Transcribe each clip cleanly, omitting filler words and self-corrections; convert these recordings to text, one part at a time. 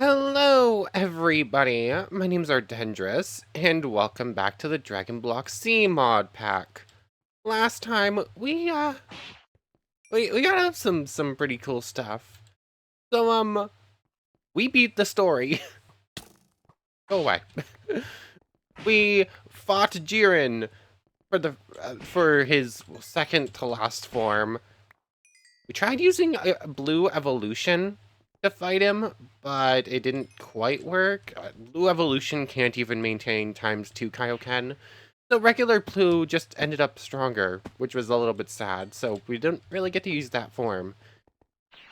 Hello, everybody. My name's Ardendris, and welcome back to the Dragon Block C mod pack. Last time we got up some pretty cool stuff. So we beat the story. Go away. We fought Jiren for his second to last form. We tried using a blue evolution to fight him, but it didn't quite work. Blue evolution can't even maintain ×2 Kaioken. So regular blue just ended up stronger, which was a little bit sad, so we didn't really get to use that form.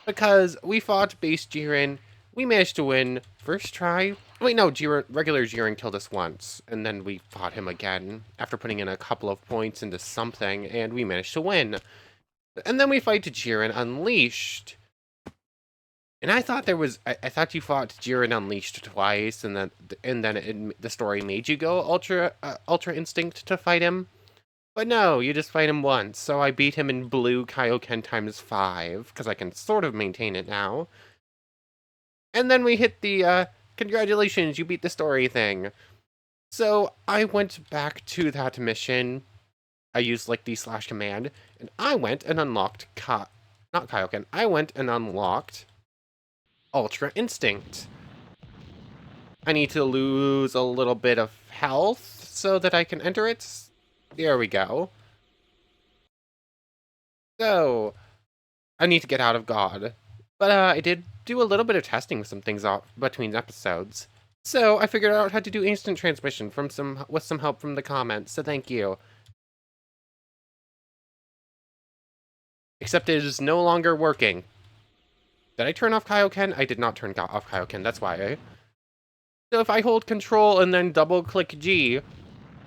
Because we fought base Jiren, we managed to win first try. Wait, no, regular Jiren killed us once, and then we fought him again after putting in a couple of points into something, and we managed to win. And then we fight Jiren Unleashed. And I thought I thought you fought Jiren Unleashed twice, and then the story made you go Ultra Instinct to fight him. But no, you just fight him once. So I beat him in blue Kaioken ×5 because I can sort of maintain it now. And then we hit the congratulations, you beat the story thing. So I went back to that mission. I used like the slash command, and I went and unlocked not Kaioken. I went and unlocked Ultra Instinct. I need to lose a little bit of health so that I can enter it. There we go. So, I need to get out of God. But I did do a little bit of testing some things off between episodes. So I figured out how to do instant transmission with some help from the comments, so thank you. Except it is no longer working. Did I turn off Kaioken? I did not turn off Kaioken, that's why. So if I hold control and then double click G,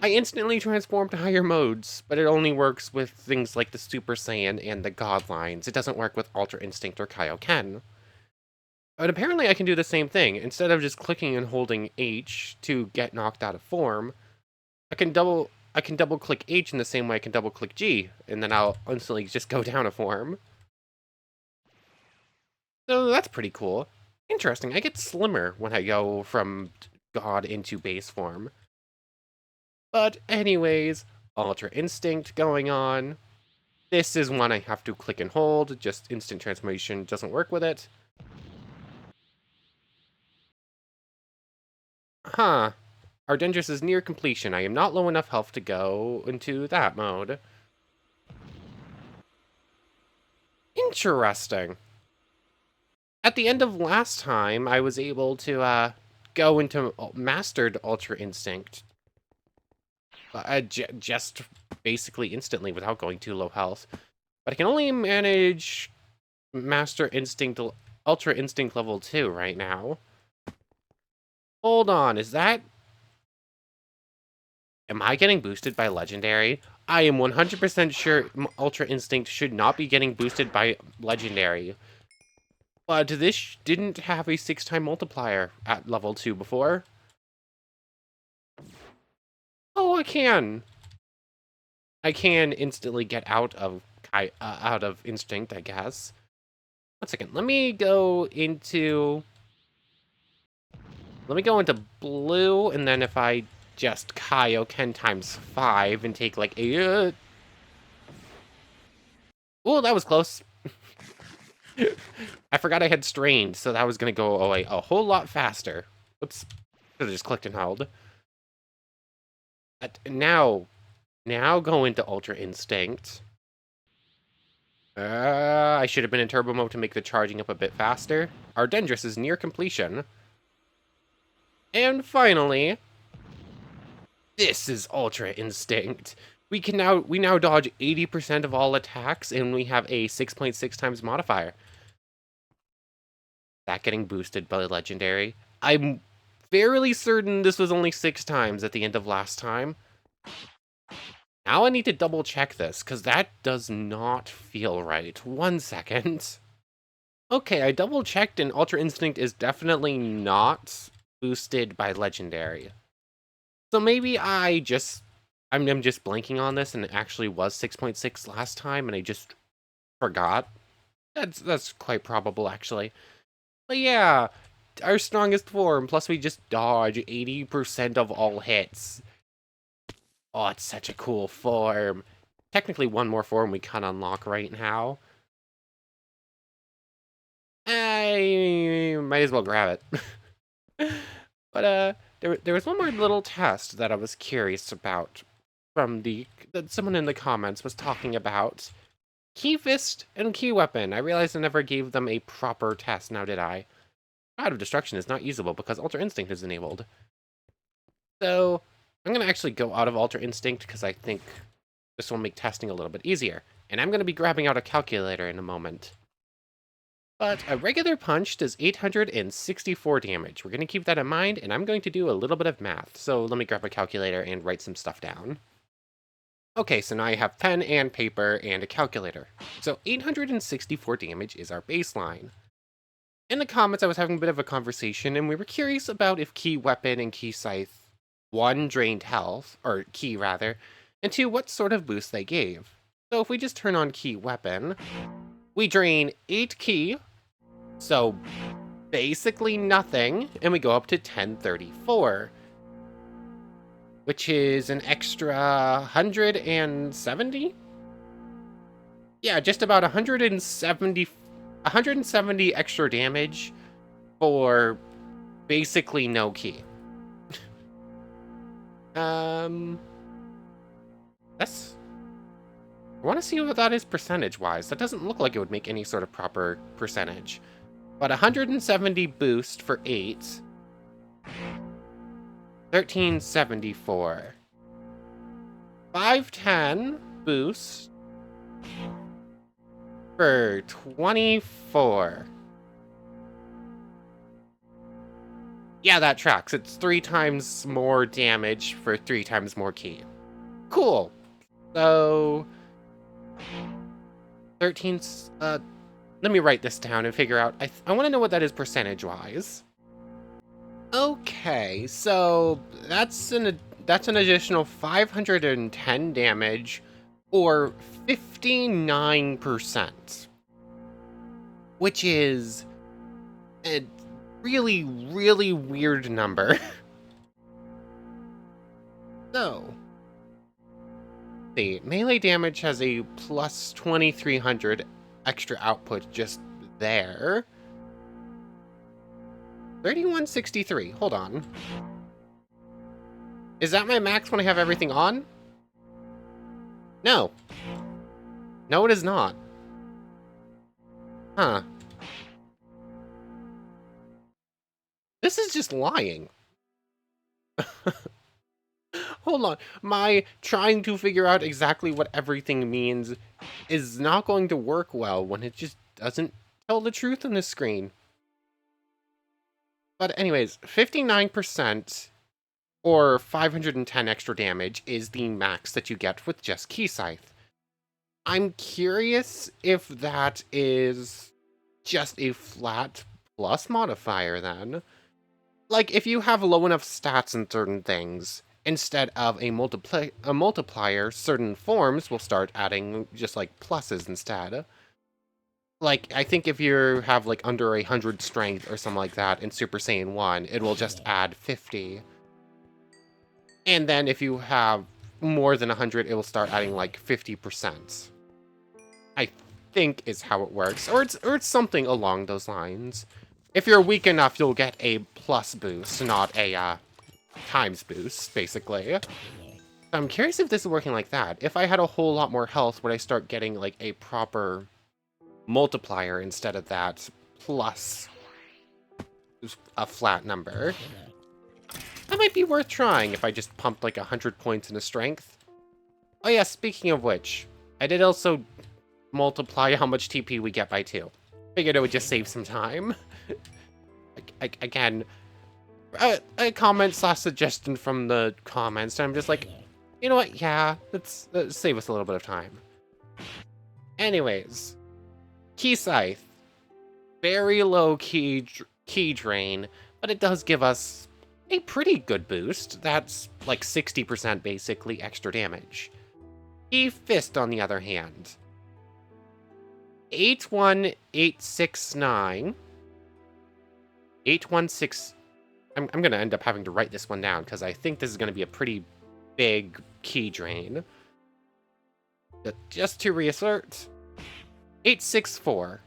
I instantly transform to higher modes, but it only works with things like the Super Saiyan and the God lines. It doesn't work with Ultra Instinct or Kaioken. But apparently I can do the same thing. Instead of just clicking and holding H to get knocked out of form, I can double click H in the same way I can double click G, and then I'll instantly just go down a form. So that's pretty cool. Interesting, I get slimmer when I go from God into base form. But anyways, Ultra Instinct going on. This is one I have to click and hold, just instant transformation doesn't work with it. Huh. Ardendris is near completion. I am not low enough health to go into that mode. Interesting. At the end of last time, I was able to go into Mastered Ultra Instinct. Just basically instantly without going too low health. But I can only manage Master Instinct, Ultra Instinct level 2 right now. Hold on, is that... Am I getting boosted by Legendary? I am 100% sure Ultra Instinct should not be getting boosted by Legendary. But this didn't have a 6-time multiplier at level 2 before. Oh, I can! I can instantly get out of Instinct, I guess. One second, let me go into blue, and then if I just Kaioken ×5 and take like a... Oh, that was close. I forgot I had strained, so that was gonna go away a whole lot faster. Oops. Should've just clicked and held. Now go into Ultra Instinct. I should have been in turbo mode to make the charging up a bit faster. Ardendris is near completion. And finally, this is Ultra Instinct. We now dodge 80% of all attacks, and we have a 6.6 times modifier. That getting boosted by Legendary. I'm fairly certain this was only 6 times at the end of last time. Now I need to double check this, because that does not feel right. 1 second. Okay, I double checked, and Ultra Instinct is definitely not boosted by Legendary. So maybe I'm just blanking on this, and it actually was 6.6 last time, and I just forgot. That's quite probable, actually. But yeah, our strongest form, plus we just dodge 80% of all hits. Oh, it's such a cool form. Technically one more form we can unlock right now. I might as well grab it. But there was one more little test that I was curious about from that someone in the comments was talking about. Key Fist and Key Weapon. I realized I never gave them a proper test, now did I? Out of Destruction is not usable because Ultra Instinct is enabled. So, I'm going to actually go out of Ultra Instinct because I think this will make testing a little bit easier. And I'm going to be grabbing out a calculator in a moment. But a regular punch does 864 damage. We're going to keep that in mind, and I'm going to do a little bit of math. So let me grab a calculator and write some stuff down. Okay, so now I have pen and paper and a calculator. So 864 damage is our baseline. In the comments, I was having a bit of a conversation, and we were curious about if Key Weapon and Key Scythe, 1, drained health, or Key rather, and 2, what sort of boost they gave. So if we just turn on Key Weapon, we drain 8 Key, so basically nothing, and we go up to 1034. Which is an extra 170? Yeah, just about 170 extra damage for basically no key. That's... I want to see what that is percentage-wise. That doesn't look like it would make any sort of proper percentage. But 170 boost for 8... 1374. 510 boost for 24. Yeah, that tracks. It's 3 times more damage for 3 times more key. Cool. So 13. Let me write this down and figure out. I want to know what that is percentage-wise. Okay, so that's an additional 510 damage, or 59%, which is a really, really weird number. So, the melee damage has a plus 2300 extra output just there. 3163, hold on. Is that my max when I have everything on? No. No, it is not. Huh. This is just lying. Hold on. My trying to figure out exactly what everything means is not going to work well when it just doesn't tell the truth on the screen. But anyways, 59% or 510 extra damage is the max that you get with just Key Scythe. I'm curious if that is just a flat plus modifier then. Like, if you have low enough stats in certain things, instead of a multiplier, certain forms will start adding just like pluses instead. Like, I think if you have, like, under 100 strength or something like that in Super Saiyan 1, it will just add 50. And then if you have more than 100, it will start adding, like, 50%. I think is how it works. Or it's something along those lines. If you're weak enough, you'll get a plus boost, not a, times boost, basically. I'm curious if this is working like that. If I had a whole lot more health, would I start getting, like, a proper multiplier instead of that plus a flat number? That might be worth trying if I just pumped like 100 points into strength. Oh yeah, speaking of which, I did also multiply how much TP we get by 2. Figured it would just save some time. Again, a comment / suggestion from the comments, and I'm just like, you know what, yeah, let's save us a little bit of time. Anyways, Key Scythe, very low key drain, but it does give us a pretty good boost. That's like 60% basically extra damage. Key Fist, on the other hand, 81869, 816. I'm going to end up having to write this one down because I think this is going to be a pretty big key drain. Just to reassert, 864.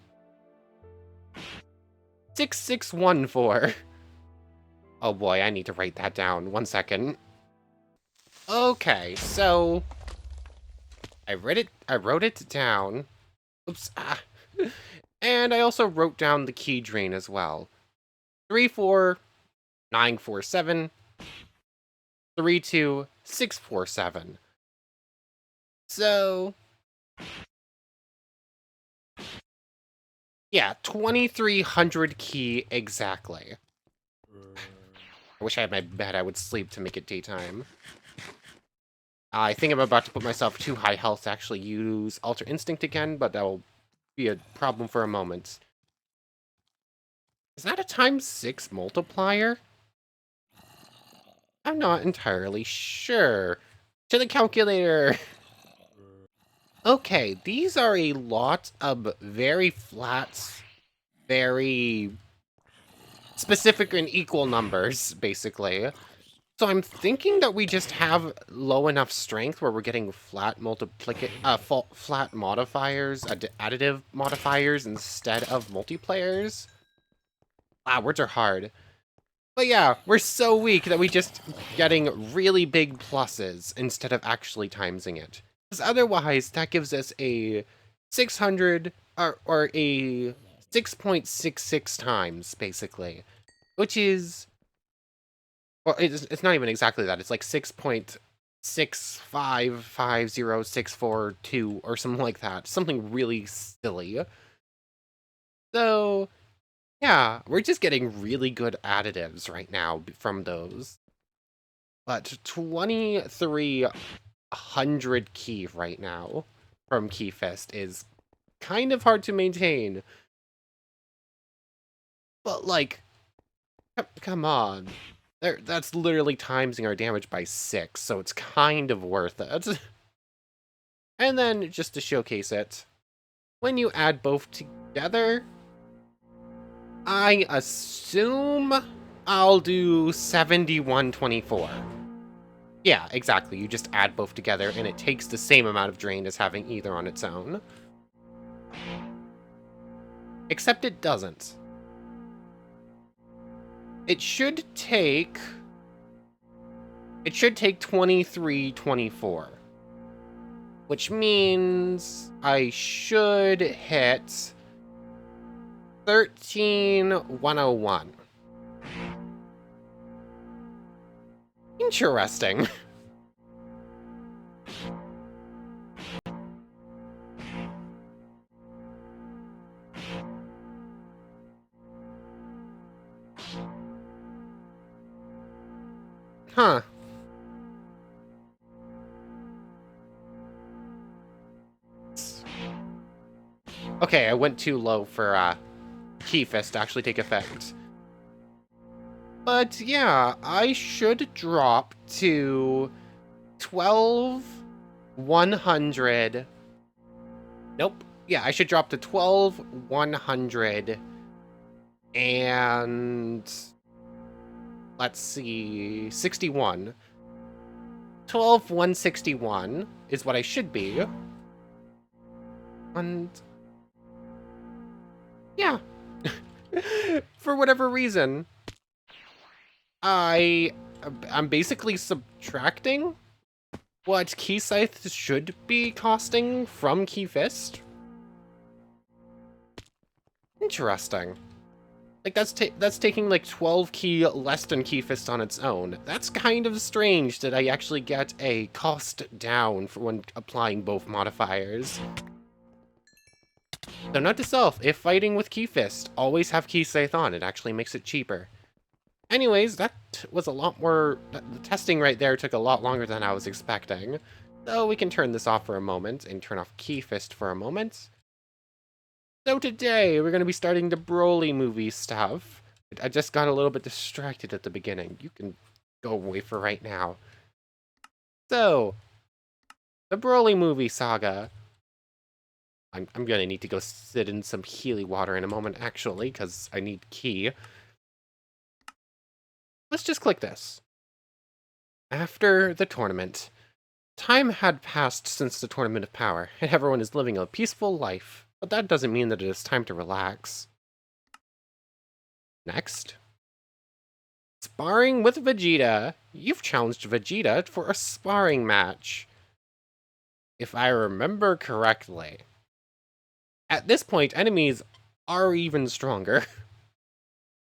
6614. Oh boy, I need to write that down. 1 second. Okay, so I wrote it down. Oops. And I also wrote down the key drain as well. 34947 32647. So yeah, 2300 key exactly. I wish I had my bed. I would sleep to make it daytime. I think I'm about to put myself too high health to actually use Alter Instinct again, but that will be a problem for a moment. Is that a ×6 multiplier? I'm not entirely sure. To the calculator! Okay, these are a lot of very flat, very specific and equal numbers, basically. So I'm thinking that we just have low enough strength where we're getting flat flat modifiers, additive modifiers instead of multiplayers. Wow, words are hard. But yeah, we're so weak that we just getting really big pluses instead of actually timesing it. Because otherwise, that gives us a 600 or a 6.66 times, basically, which is, well, it's not even exactly that. It's like 6.6550642 or something like that. Something really silly. So, yeah, we're just getting really good additives right now from those. But 2300 key right now from Keyfist is kind of hard to maintain. But, like, come on. That's literally timesing our damage by 6, so it's kind of worth it. And then, just to showcase it, when you add both together, I assume I'll do 7124. Yeah, exactly. You just add both together, and it takes the same amount of drain as having either on its own. Except it doesn't. It should take 2324. Which means I should hit 13101. Interesting. Huh. Okay, I went too low for Keyfist to actually take effect. But yeah, I should drop to 12100. Nope. Yeah, I should drop to 12100 and let's see, 61. 12161 is what I should be. And yeah. For whatever reason, I'm basically subtracting what Key Scythe should be costing from Keyfist. Interesting. Like, that's taking like 12 key less than Keyfist on its own. That's kind of strange that I actually get a cost down for when applying both modifiers. So note to self, if fighting with Keyfist, always have Key Scythe on. It actually makes it cheaper. Anyways, that was a lot more... The testing right there took a lot longer than I was expecting. So we can turn this off for a moment and turn off Keyfist for a moment. So today, we're going to be starting the Broly movie stuff. I just got a little bit distracted at the beginning. You can go away for right now. So, the Broly movie saga. I'm going to need to go sit in some Healy water in a moment, actually, because I need Ki. let's just click this. After the tournament. Time had passed since the Tournament of Power, and everyone is living a peaceful life. But that doesn't mean that it is time to relax. Next. Sparring with Vegeta. You've challenged Vegeta for a sparring match. If I remember correctly. At this point, enemies are even stronger.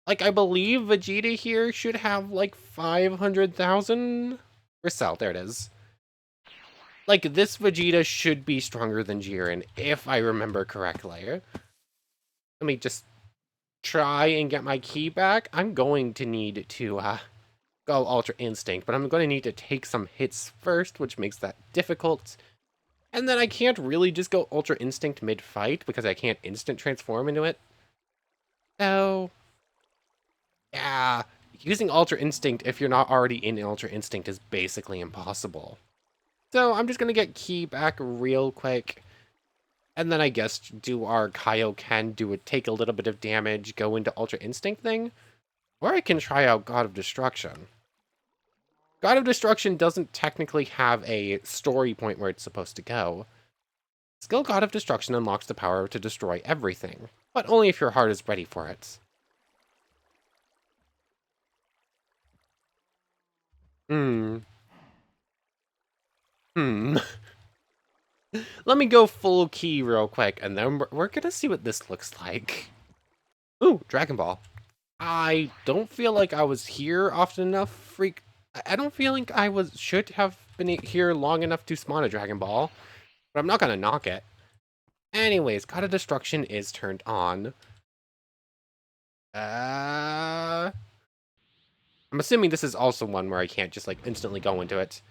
Like, I believe Vegeta here should have, like, 500,000? Or Cell, there it is. Like, this Vegeta should be stronger than Jiren, if I remember correctly. Let me just try and get my key back. I'm going to need to go Ultra Instinct, but I'm going to need to take some hits first, which makes that difficult. And then I can't really just go Ultra Instinct mid-fight, because I can't instant transform into it. So, yeah, using Ultra Instinct if you're not already in Ultra Instinct is basically impossible. So I'm just going to get Ki back real quick. And then I guess do our Kaioken, take a little bit of damage, go into Ultra Instinct thing. Or I can try out God of Destruction. God of Destruction doesn't technically have a story point where it's supposed to go. Skill God of Destruction unlocks the power to destroy everything, but only if your heart is ready for it. Let me go full Ki real quick, and then we're gonna see what this looks like. Ooh, Dragon Ball. I don't feel like I was here often enough, I don't feel like I should have been here long enough to spawn a Dragon Ball, but I'm not gonna knock it. Anyways, God of Destruction is turned on. I'm assuming this is also one where I can't just, like, instantly go into it.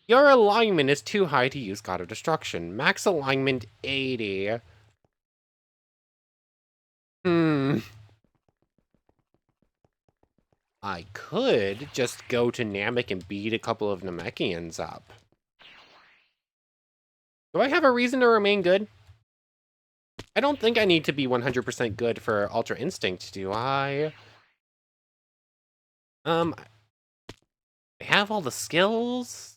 Your alignment is too high to use God of Destruction. Max alignment 80. I could just go to Namek and beat a couple of Namekians up. Do I have a reason to remain good? I don't think I need to be 100% good for Ultra Instinct, do I? I have all the skills?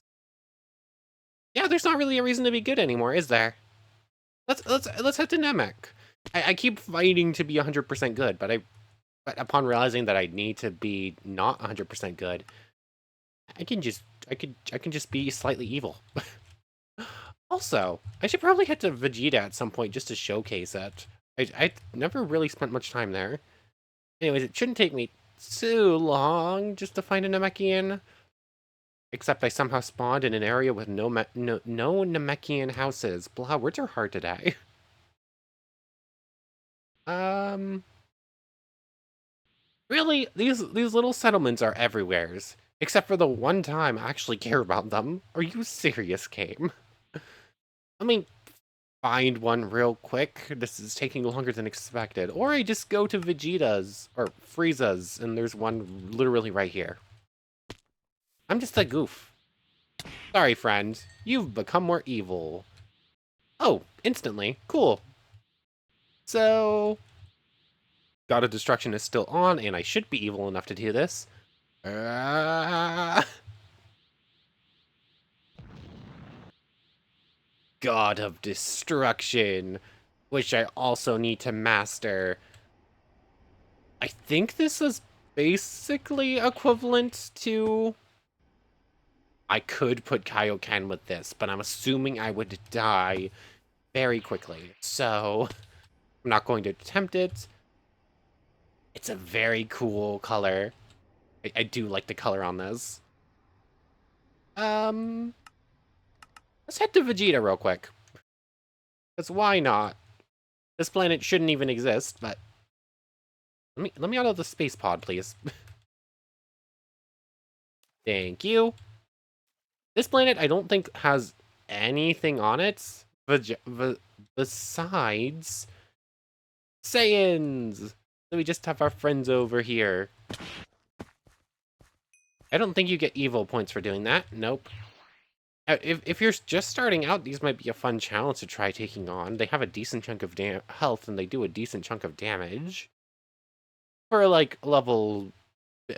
Yeah, there's not really a reason to be good anymore, is there? Let's head to Namek. I keep fighting to be 100% good, but upon realizing that I need to be not 100% good, I can just be slightly evil. Also, I should probably head to Vegeta at some point just to showcase it. I never really spent much time there. Anyways, it shouldn't take me too long just to find a Namekian. Except I somehow spawned in an area with no Namekian houses. Blah, words are hard today. Really, these little settlements are everywheres. Except for the one time I actually care about them. Are you serious, game? Let me find one real quick. This is taking longer than expected. Or I just go to Vegeta's, or Frieza's, and there's one literally right here. I'm just a goof. Sorry, friend. You've become more evil. Oh, instantly. Cool. So, God of Destruction is still on, and I should be evil enough to do this. God of Destruction, which I also need to master. I think this is basically equivalent to... I could put Kaioken with this, but I'm assuming I would die very quickly. So, I'm not going to attempt it. It's a very cool color. I do like the color on this. Let's head to Vegeta real quick. Because why not? This planet shouldn't even exist, but... Let me out of the space pod, please. Thank you. This planet, I don't think, has anything on it besides Saiyans. So we just have our friends over here. I don't think you get evil points for doing that. Nope. If you're just starting out, these might be a fun challenge to try taking on. They have a decent chunk of health, and they do a decent chunk of damage. For, like, level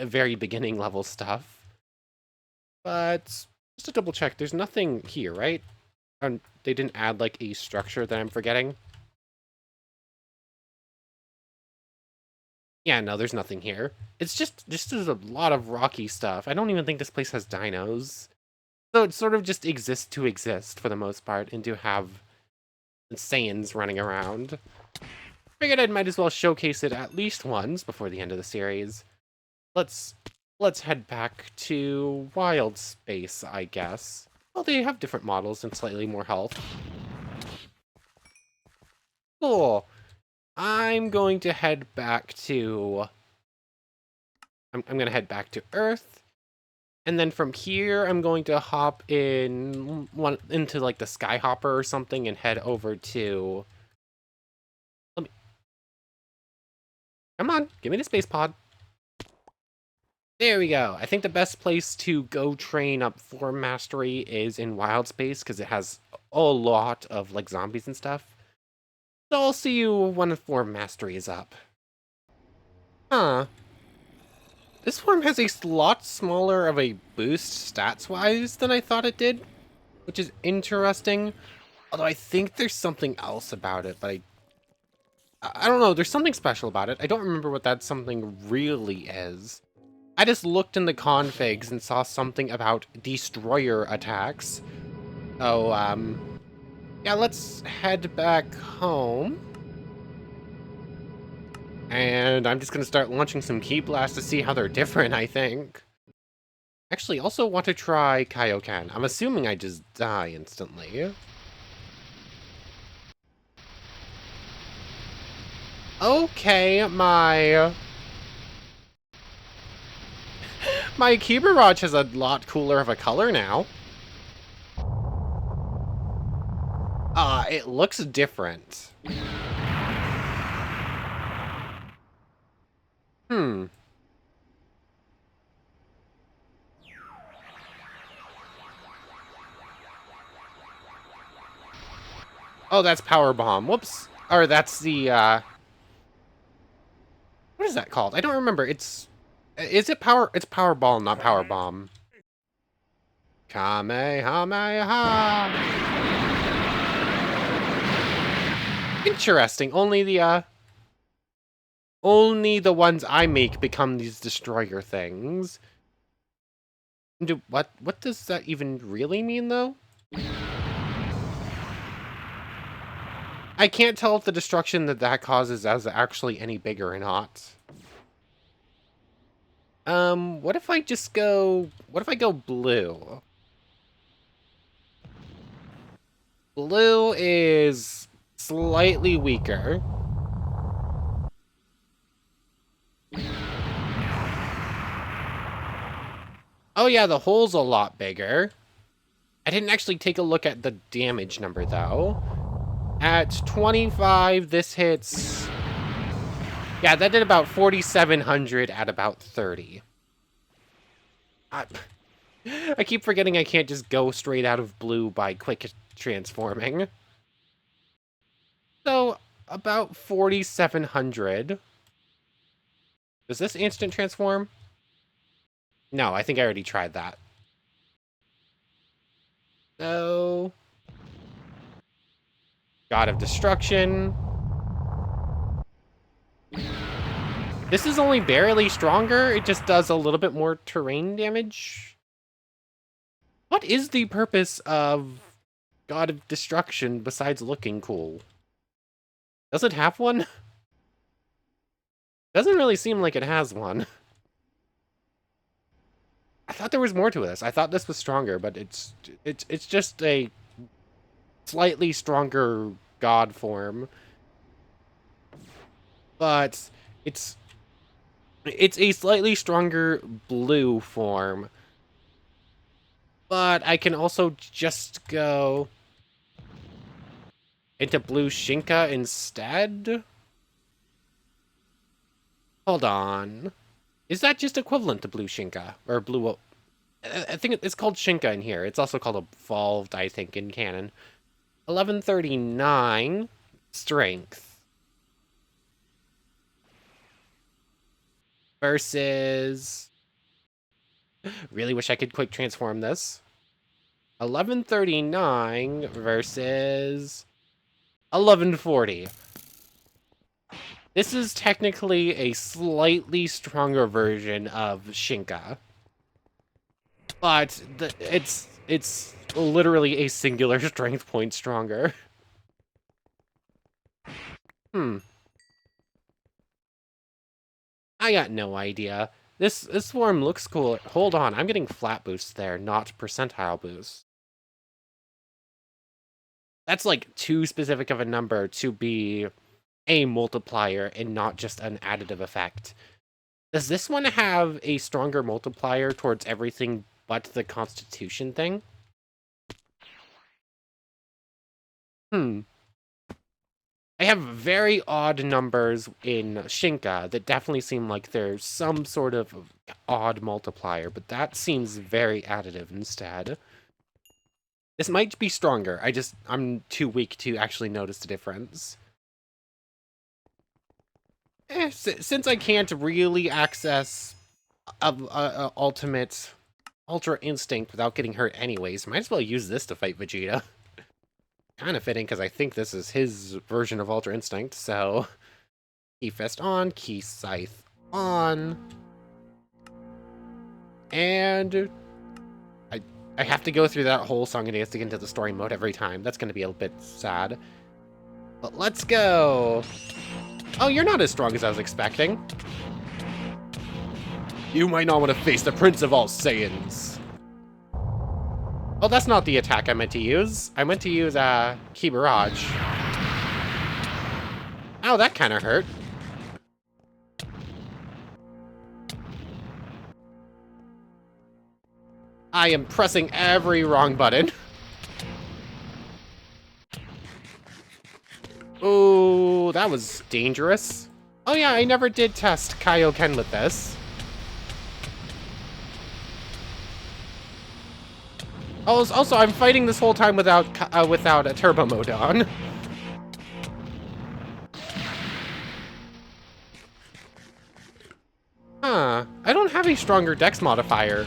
very beginning level stuff. But just to double check, there's nothing here, right? They didn't add like a structure that I'm forgetting. Yeah, no, there's nothing here. It's just there's a lot of rocky stuff. I don't even think this place has dinos. So it sort of just exists to exist for the most part, and to have Saiyans running around. Figured I might as well showcase it at least once before the end of the series. Let's head back to Wild Space, I guess. Well, they have different models and slightly more health. Cool. I'm going to head back to... I'm going to head back to Earth. And then from here, I'm going to hop into like the Skyhopper or something and head over to... Come on, give me the space pod. There we go. I think the best place to go train up form mastery is in Wild Space, because it has a lot of like zombies and stuff. So I'll see you when form mastery is up. Huh. This form has a lot smaller of a boost stats-wise than I thought it did, which is interesting. Although I think there's something else about it, but I don't know. There's something special about it. I don't remember what that something really is. I just looked in the configs and saw something about destroyer attacks. So, yeah, let's head back home. And I'm just gonna start launching some Ki Blasts to see how they're different, I think. Actually, also want to try Kaioken. I'm assuming I just die instantly. Okay, my Ki Barrage has a lot cooler of a color now. It looks different. Hmm. Oh, that's Power Bomb. Whoops. Or that's the, what is that called? I don't remember. Is it Power... It's Power Ball, not Power Bomb. Kamehameha! Interesting. Only the ones I make become these destroyer things. What does that even really mean, though? I can't tell if the destruction that causes is actually any bigger or not. What if I just go... What if I go blue? Blue is slightly weaker. Oh yeah, the hole's a lot bigger. I didn't actually take a look at the damage number, though. At 25, this hits... Yeah, that did about 4,700 at about 30. I keep forgetting I can't just go straight out of blue by quick transforming. So, about 4,700. Does this instant transform? No, I think I already tried that. So... God of Destruction. This is only barely stronger. It just does a little bit more terrain damage. What is the purpose of God of Destruction besides looking cool? Does it have one? Doesn't really seem like it has one. I thought there was more to this. I thought this was stronger, but it's just a slightly stronger god form. But it's a slightly stronger blue form. But I can also just go into blue Shinka instead? Hold on. Is that just equivalent to blue Shinka? Or blue... I think it's called Shinka in here. It's also called Evolved, I think, in canon. 1139. Strength. versus... Really wish I could quick transform this. 1139 versus 1140. This is technically a slightly stronger version of Shinka. But it's literally a singular strength point stronger. I got no idea. This form looks cool. Hold on, I'm getting flat boosts there, not percentile boosts. That's like too specific of a number to be a multiplier and not just an additive effect. Does this one have a stronger multiplier towards everything but the Constitution thing? I have very odd numbers in Shinka that definitely seem like there's some sort of odd multiplier, but that seems very additive instead. This might be stronger. I'm too weak to actually notice the difference. Since I can't really access ultimate Ultra Instinct without getting hurt anyways, might as well use this to fight Vegeta. Kind of fitting, because I think this is his version of Ultra Instinct, so... Ki Fist on, Ki Scythe on... And... I have to go through that whole song and dance to get into the story mode every time. That's going to be a bit sad. But let's go! Oh, you're not as strong as I was expecting. You might not want to face the Prince of all Saiyans. Oh, that's not the attack I meant to use. I meant to use, Ki Barrage. Ow, that kind of hurt. I am pressing every wrong button. Ooh, that was dangerous. Oh yeah, I never did test Kaioken with this. Also, I'm fighting this whole time without a turbo mode on. Huh. I don't have a stronger dex modifier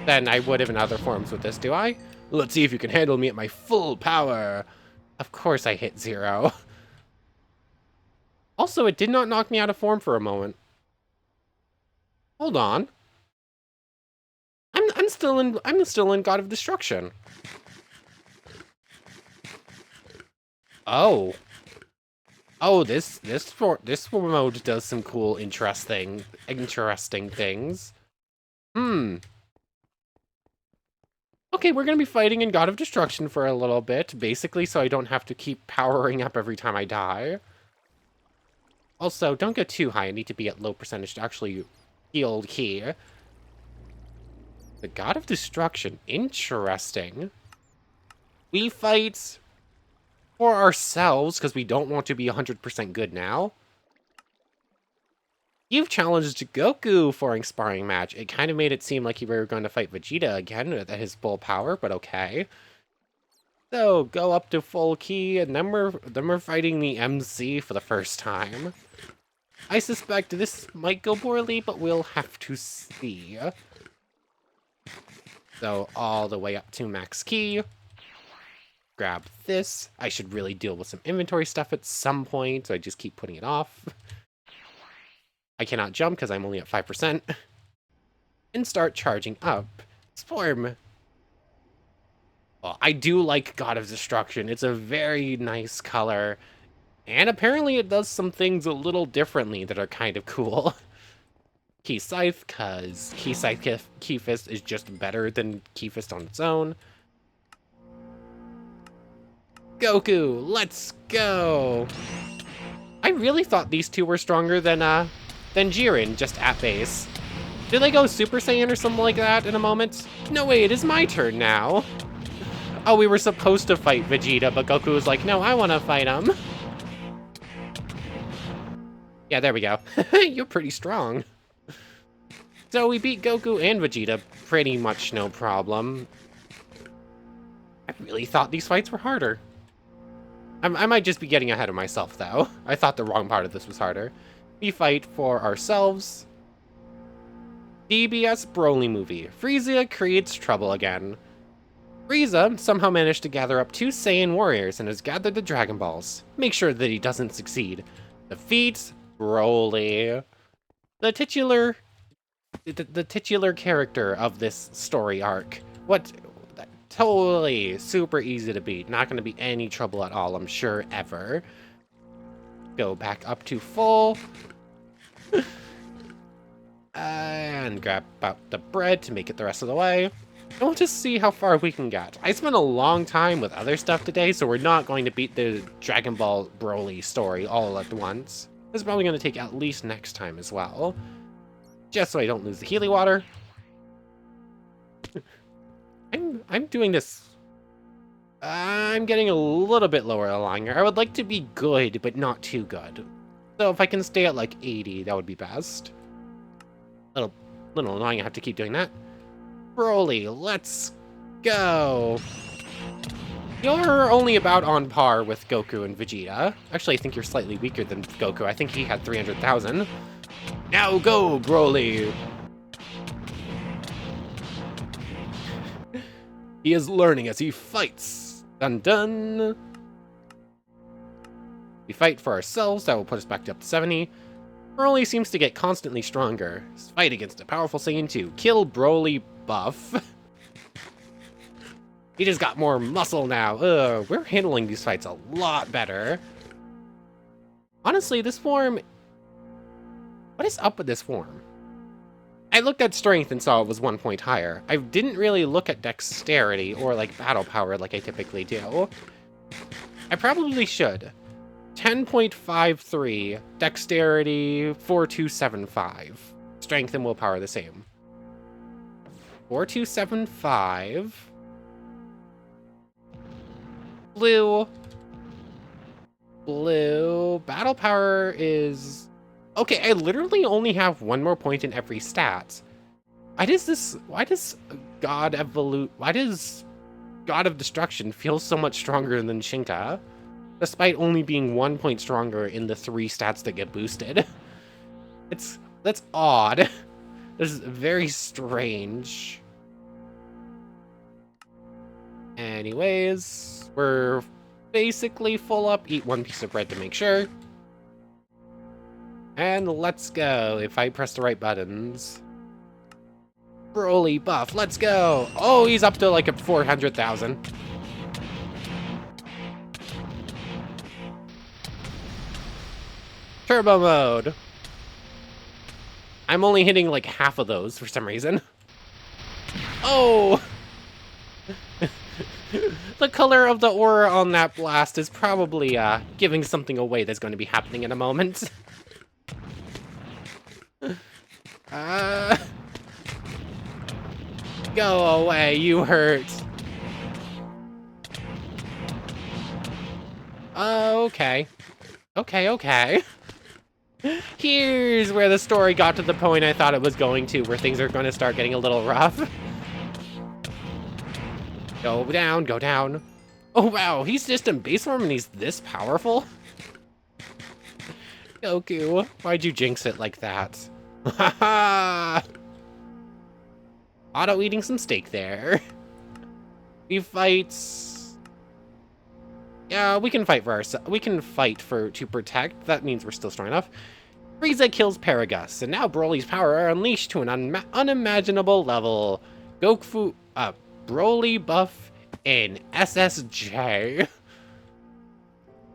than I would have in other forms with this, do I? Let's see if you can handle me at my full power. Of course I hit 0. Also, it did not knock me out of form for a moment. Hold on. I'm still in God of Destruction. Oh. Oh, this mode does some cool, interesting things. Okay, we're gonna be fighting in God of Destruction for a little bit, basically, so I don't have to keep powering up every time I die. Also, don't go too high. I need to be at low percentage to actually heal Ki. The God of Destruction. Interesting. We fight for ourselves, because we don't want to be 100% good now. You've challenged Goku for a sparring match. It kind of made it seem like you were going to fight Vegeta again at his full power, but okay. So, go up to full Ki, and then we're fighting the MC for the first time. I suspect this might go poorly, but we'll have to see. So, all the way up to max Ki. Grab this. I should really deal with some inventory stuff at some point, so I just keep putting it off. I cannot jump because I'm only at 5%. And start charging up. Swarm. Well, I do like God of Destruction. It's a very nice color. And apparently it does some things a little differently that are kind of cool. Ki Scythe, because Ki Scythe Ki Fist is just better than Ki Fist on its own. Goku, let's go! I really thought these two were stronger than Jiren, just at base. Did they go Super Saiyan or something like that in a moment? No way, it is my turn now. Oh, we were supposed to fight Vegeta, but Goku was like, no, I want to fight him. Yeah, there we go. You're pretty strong. So we beat Goku and Vegeta pretty much no problem. I really thought these fights were harder. I might just be getting ahead of myself, though. I thought the wrong part of this was harder. We fight for ourselves. DBS Broly movie. Frieza creates trouble again. Frieza somehow managed to gather up 2 Saiyan warriors and has gathered the Dragon Balls. Make sure that he doesn't succeed. Defeats Broly. The titular character of this story arc. Totally super easy to beat. Not going to be any trouble at all, I'm sure, ever. Go back up to full. And grab out the bread to make it the rest of the way. And we'll just see how far we can get. I spent a long time with other stuff today, so we're not going to beat the Dragon Ball Broly story all at once. This is probably going to take at least next time as well. Just so I don't lose the Healy water. I'm doing this. I'm getting a little bit lower along here. I would like to be good, but not too good. So if I can stay at like 80, that would be best. Little annoying, I have to keep doing that. Broly, let's go. You're only about on par with Goku and Vegeta. Actually, I think you're slightly weaker than Goku. I think he had 300,000. Now go, Broly. He is learning as he fights. Dun dun. We fight for ourselves. That will put us back up to 70. Broly seems to get constantly stronger. Let's fight against a powerful Saiyan 2. Kill Broly buff. He just got more muscle now. We're handling these fights a lot better. Honestly, this form... What is up with this form? I looked at strength and saw it was 1 point higher. I didn't really look at dexterity or like battle power like I typically do. I probably should. 10.53, dexterity 4275. Strength and willpower the same. 4275. Blue. Battle power is... Okay, I literally only have 1 more point in every stat. Why does God of Destruction feel so much stronger than Shinka? Despite only being 1 point stronger in the 3 stats that get boosted. That's odd. This is very strange. Anyways, we're basically full up. Eat 1 piece of bread to make sure. And let's go, if I press the right buttons. Broly buff, let's go! Oh, he's up to like a 400,000. Turbo mode. I'm only hitting like half of those for some reason. Oh! The color of the aura on that blast is probably giving something away that's going to be happening in a moment. Go away, you hurt. Okay. Okay. Here's where the story got to the point I thought it was going to, where things are going to start getting a little rough. Go down, go down. Oh wow, he's just in base form and he's this powerful? Goku, why'd you jinx it like that? Haha! Auto eating some steak there. We fight... Yeah, we can fight for ourselves. We can fight to protect. That means we're still strong enough. Frieza kills Paragus, and now Broly's power are unleashed to an unimaginable level. Goku, Broly buff in SSJ.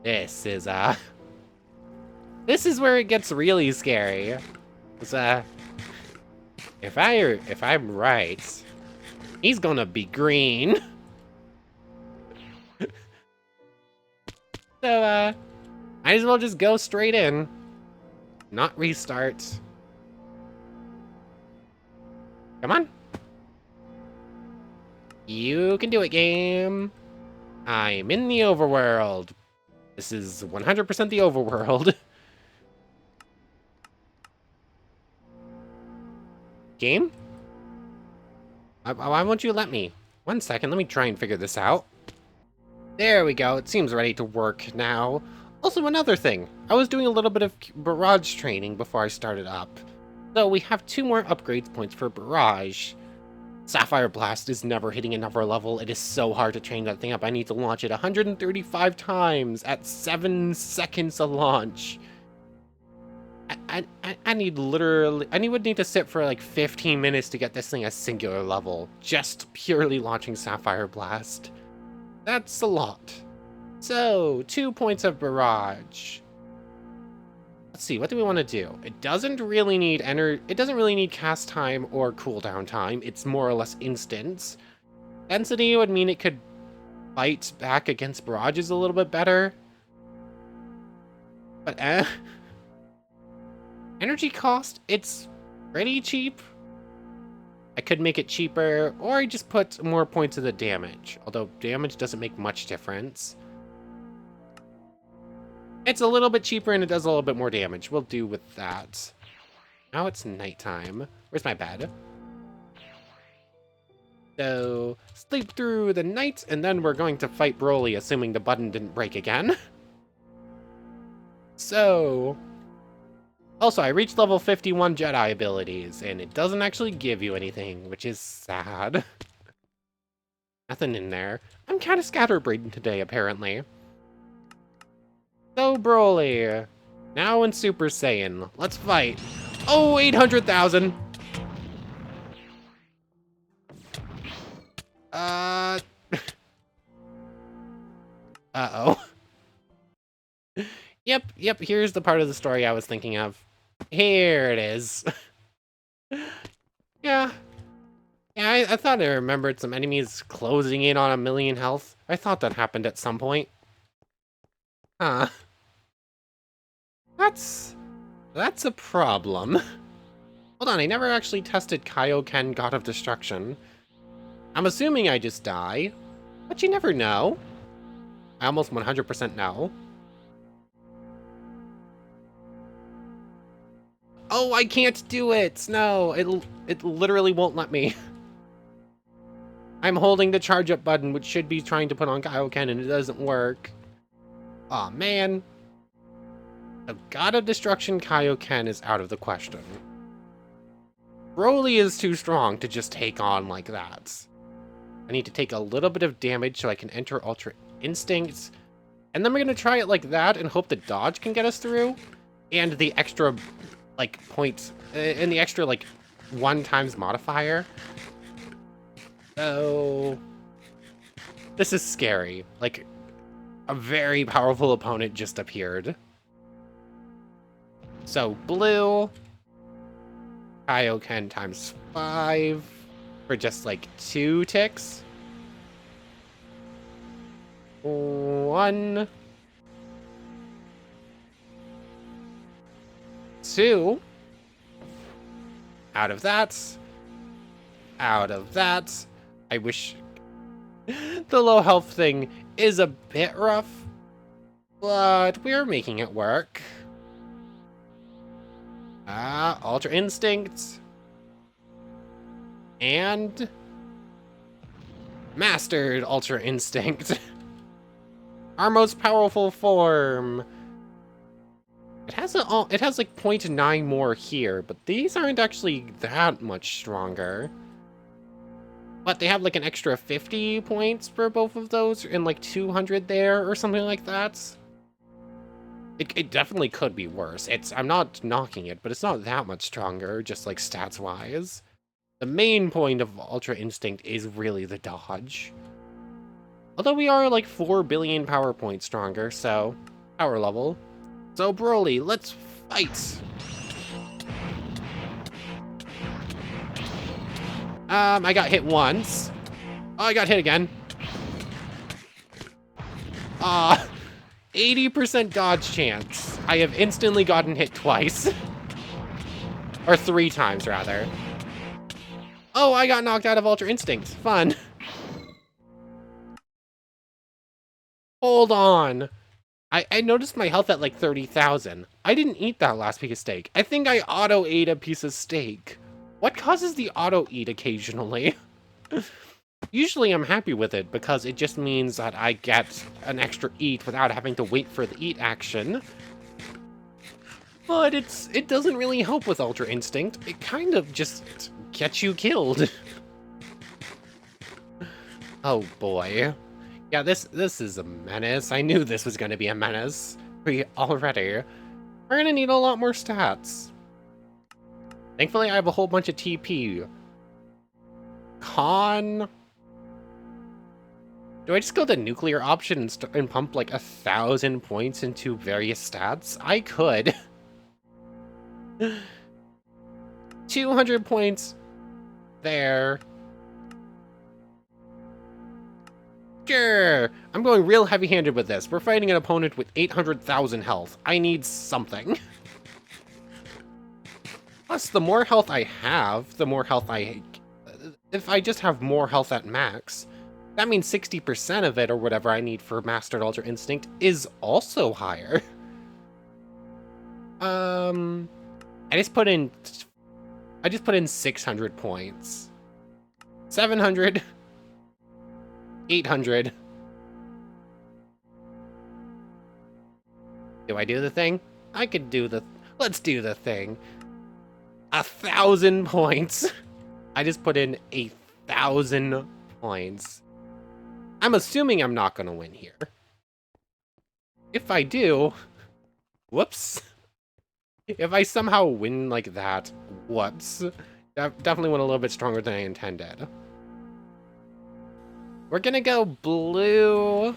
This is where it gets really scary. If I'm right, he's gonna be green. So, might as well just go straight in. Not restart. Come on. You can do it, game. I'm in the overworld. This is 100% the overworld. Game? Why won't you let me? 1 second, let me try and figure this out. There we go, it seems ready to work now. Also, another thing. I was doing a little bit of barrage training before I started up. So we have 2 more upgrade points for Barrage. Sapphire Blast is never hitting another level. It is so hard to train that thing up. I need to launch it 135 times at 7 seconds of launch. I would need to sit for like 15 minutes to get this thing a singular level, just purely launching Sapphire Blast. That's a lot. So, 2 points of Barrage. Let's see, what do we want to do? It doesn't really need cast time or cooldown time. It's more or less instant. Density would mean it could fight back against barrages a little bit better. But energy cost, it's pretty cheap. I could make it cheaper, or I just put more points of the damage. Although damage doesn't make much difference. It's a little bit cheaper and it does a little bit more damage. We'll do with that. Now it's nighttime. Where's my bed? So, sleep through the night, and then we're going to fight Broly, assuming the button didn't break again. So... Also, I reached level 51 Jedi abilities, and it doesn't actually give you anything, which is sad. Nothing in there. I'm kind of scatterbrained today, apparently. So, Broly, now in Super Saiyan, let's fight. Oh, 800,000. Uh-oh. Yep, here's the part of the story I was thinking of. Here it is. Yeah, I thought I remembered some enemies closing in on 1,000,000 health. I thought that happened at some point. Huh. That's a problem. Hold on, I never actually tested Kaioken God of Destruction. I'm assuming I just die, but you never know. I almost 100% know. Oh, I can't do it! No, it literally won't let me. I'm holding the charge up button, which should be trying to put on Kaioken, and it doesn't work. Aw, man. The God of Destruction Kaioken is out of the question. Broly is too strong to just take on like that. I need to take a little bit of damage so I can enter Ultra Instinct. And then we're going to try it like that and hope the dodge can get us through. And the extra, like, points, and the extra, like, 1x modifier. So... this is scary. Like, a very powerful opponent just appeared. So, blue... Kaioken times 5 for just like 2 ticks. 1, 2. Out of that. Out of that. I wish the low health thing is a bit rough, but we're making it work. Ultra Instinct. And... mastered Ultra Instinct. Our most powerful form. It has like 0.9 more here, but these aren't actually that much stronger. But they have like an extra 50 points for both of those, and like 200 there, or something like that. It definitely could be worse. I'm not knocking it, but it's not that much stronger, just like stats-wise. The main point of Ultra Instinct is really the dodge. Although we are like 4 billion power points stronger, so power level. So Broly, let's fight! I got hit once. Oh, I got hit again. 80% dodge chance. I have instantly gotten hit twice. Or 3 times, rather. Oh, I got knocked out of Ultra Instinct. Fun. Hold on. I noticed my health at like 30,000. I didn't eat that last piece of steak. I think I auto-ate a piece of steak. What causes the auto-eat occasionally? Usually I'm happy with it because it just means that I get an extra eat without having to wait for the eat action. But it doesn't really help with Ultra Instinct. It kind of just gets you killed. Oh boy. Yeah, this is a menace. I knew this was gonna be a menace. Already. We're gonna need a lot more stats. Thankfully, I have a whole bunch of TP. Con... Do I just go the nuclear option and pump like 1,000 points into various stats? I could. 200 points there. Sure. I'm going real heavy-handed with this. We're fighting an opponent with 800,000 health. I need something. Plus, the more health I have, the more health I... If I just have more health at max, that means 60% of it, or whatever I need for Mastered Ultra Instinct, is also higher. I just put in 600 points. 700. 800. Do I do the thing? I could do the... Let's do the thing. 1,000 points. I just put in 1,000 points. I'm assuming I'm not going to win here. If I do... Whoops. If I somehow win like that, whoops. Definitely went a little bit stronger than I intended. We're gonna go blue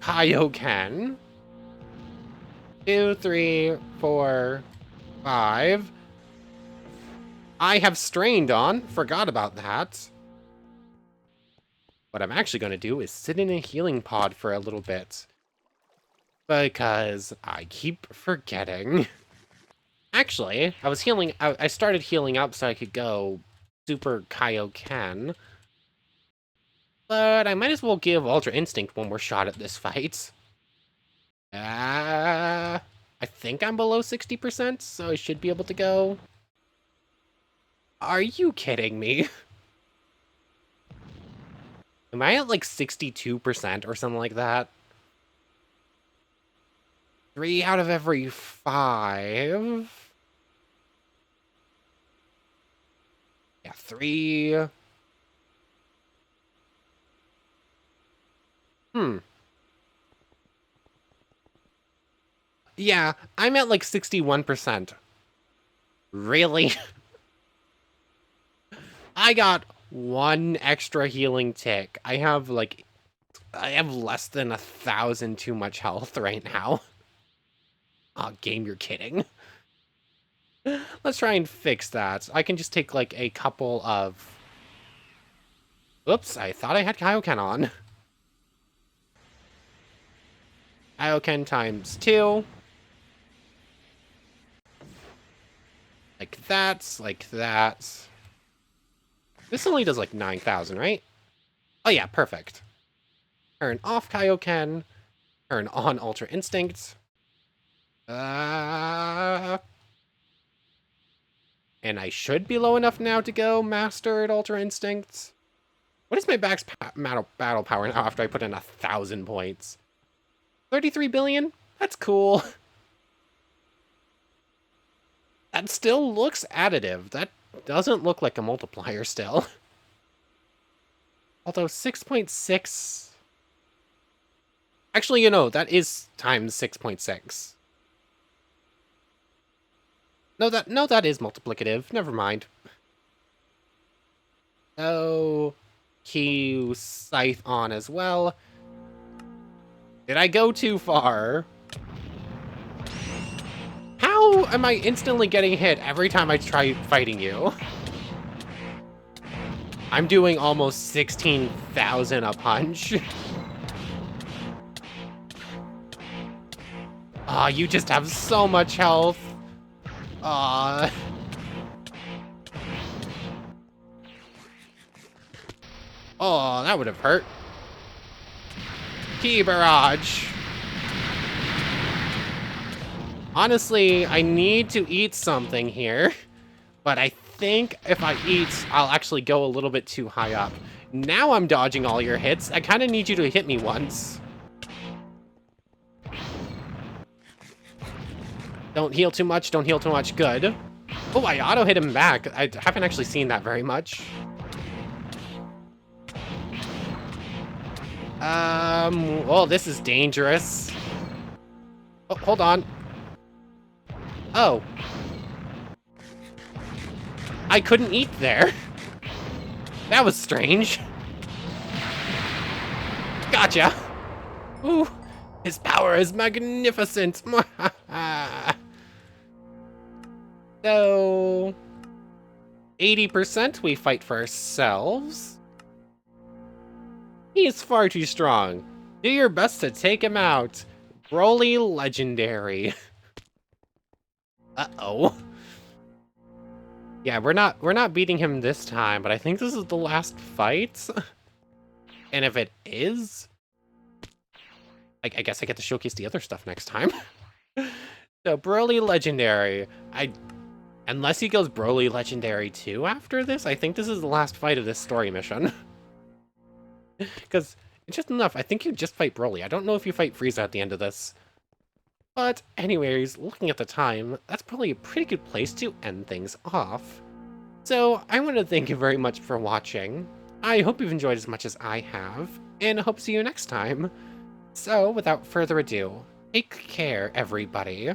Kaioken. 2, 3, 4, 5. I have strained on. Forgot about that. What I'm actually going to do is sit in a healing pod for a little bit. Because I keep forgetting. Actually, I started healing up so I could go Super Kaioken. But I might as well give Ultra Instinct one more shot at this fight. I think I'm below 60%, so I should be able to go. Are you kidding me? Am I at like 62% or something like that? 3 out of every 5. Yeah, 3. Yeah, I'm at like 61%. Really? I got 1 extra healing tick. I have less than 1,000 too much health right now. Aw, game, you're kidding. Let's try and fix that. I can just take like a couple of... Oops, I thought I had Kaioken on. Kaioken times 2. Like that, like that. This only does like 9,000, right? Oh yeah, perfect. Turn off Kaioken. Turn on Ultra Instinct. And I should be low enough now to go Mastered Ultra Instinct. What is my max battle power now after I put in 1,000 points? 33 billion? That's cool. That still looks additive. That doesn't look like a multiplier still. Although 6.6... Actually, you know, that is times 6.6. No, that is multiplicative. Never mind. Oh, Q Scythe on as well. Did I go too far? How am I instantly getting hit every time I try fighting you? I'm doing almost 16,000 a punch. Aw, you just have so much health. Aw. Oh, that would have hurt. Ki Barrage. Honestly, I need to eat something here. But I think if I eat, I'll actually go a little bit too high up. Now I'm dodging all your hits. I kind of need you to hit me once. Don't heal too much, don't heal too much. Good. Oh, I auto-hit him back. I haven't actually seen that very much. Oh, this is dangerous. Oh, hold on. Oh. I couldn't eat there. That was strange. Gotcha. Ooh, his power is magnificent. So, 80% we fight for ourselves. He's far too strong. Do your best to take him out. Broly Legendary. Uh-oh. Yeah, we're not beating him this time, but I think this is the last fight. And if it is, I guess I get to showcase the other stuff next time. So Broly Legendary. Unless he goes Broly Legendary 2 after this, I think this is the last fight of this story mission. Because, just enough, I think you just fight Broly. I don't know if you fight Frieza at the end of this. But anyways, looking at the time, that's probably a pretty good place to end things off. So, I want to thank you very much for watching. I hope you've enjoyed as much as I have, and I hope to see you next time. So, without further ado, take care, everybody.